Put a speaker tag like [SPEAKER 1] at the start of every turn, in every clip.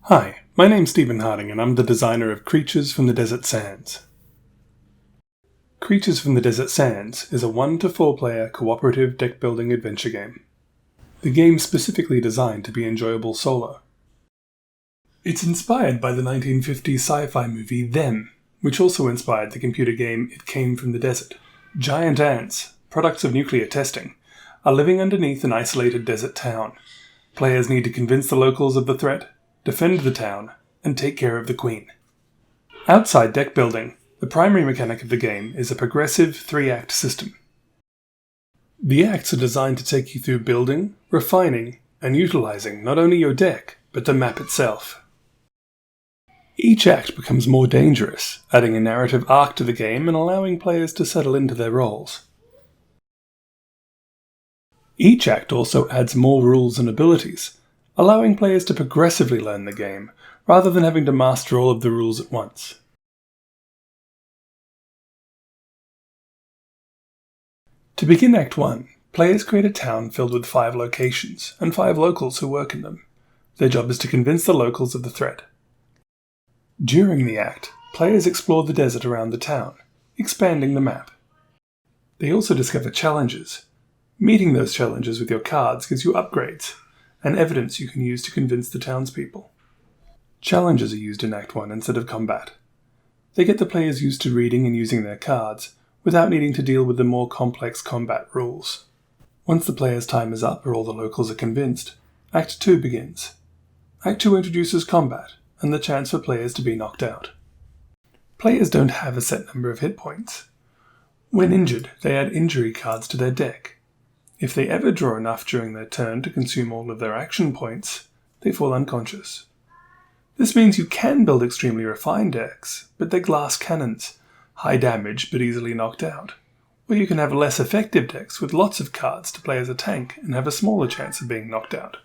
[SPEAKER 1] Hi, my name's Stephen Harding and I'm the designer of Creatures from the Desert Sands. Creatures from the Desert Sands is a 1 to 4 player cooperative deck-building adventure game. The game's specifically designed to be enjoyable solo. It's inspired by the 1950s sci-fi movie Them, which also inspired the computer game It Came from the Desert. Giant ants, products of nuclear testing, are living underneath an isolated desert town. Players need to convince the locals of the threat, defend the town, and take care of the Queen. Outside deck building, the primary mechanic of the game is a progressive 3-act system. The acts are designed to take you through building, refining, and utilizing not only your deck, but the map itself. Each act becomes more dangerous, adding a narrative arc to the game and allowing players to settle into their roles. Each act also adds more rules and abilities, allowing players to progressively learn the game, rather than having to master all of the rules at once. To begin Act 1, players create a town filled with 5 locations, and 5 locals who work in them. Their job is to convince the locals of the threat. During the act, players explore the desert around the town, expanding the map. They also discover challenges. Meeting those challenges with your cards gives you upgrades, and evidence you can use to convince the townspeople. Challenges are used in Act 1 instead of combat. They get the players used to reading and using their cards, without needing to deal with the more complex combat rules. Once the player's time is up or all the locals are convinced, Act 2 begins. Act 2 introduces combat, and the chance for players to be knocked out. Players don't have a set number of hit points. When injured, they add injury cards to their deck. If they ever draw enough during their turn to consume all of their action points, they fall unconscious. This means you can build extremely refined decks, but they're glass cannons, high damage but easily knocked out. Or you can have less effective decks with lots of cards to play as a tank and have a smaller chance of being knocked out.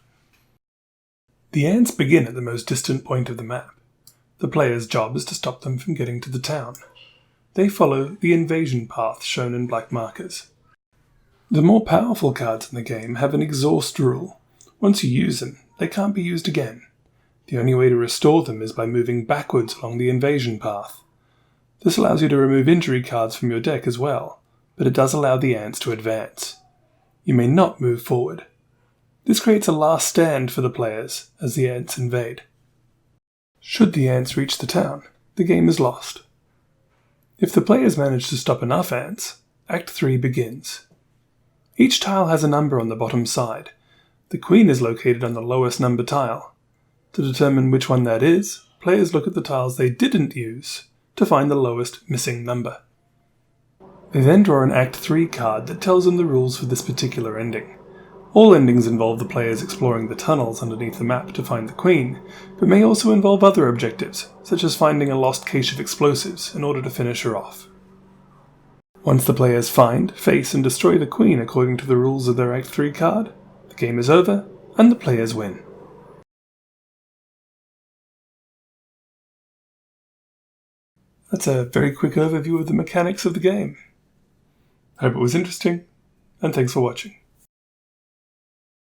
[SPEAKER 1] The ants begin at the most distant point of the map. The player's job is to stop them from getting to the town. They follow the invasion path shown in black markers. The more powerful cards in the game have an exhaust rule. Once you use them, they can't be used again. The only way to restore them is by moving backwards along the invasion path. This allows you to remove injury cards from your deck as well, but it does allow the ants to advance. You may not move forward. This creates a last stand for the players as the ants invade. Should the ants reach the town, the game is lost. If the players manage to stop enough ants, Act 3 begins. Each tile has a number on the bottom side. The Queen is located on the lowest number tile. To determine which one that is, players look at the tiles they didn't use to find the lowest missing number. They then draw an Act 3 card that tells them the rules for this particular ending. All endings involve the players exploring the tunnels underneath the map to find the Queen, but may also involve other objectives, such as finding a lost cache of explosives in order to finish her off. Once the players find, face, and destroy the Queen according to the rules of their Act 3 card, the game is over, and the players win. That's a very quick overview of the mechanics of the game. I hope it was interesting, and thanks for watching.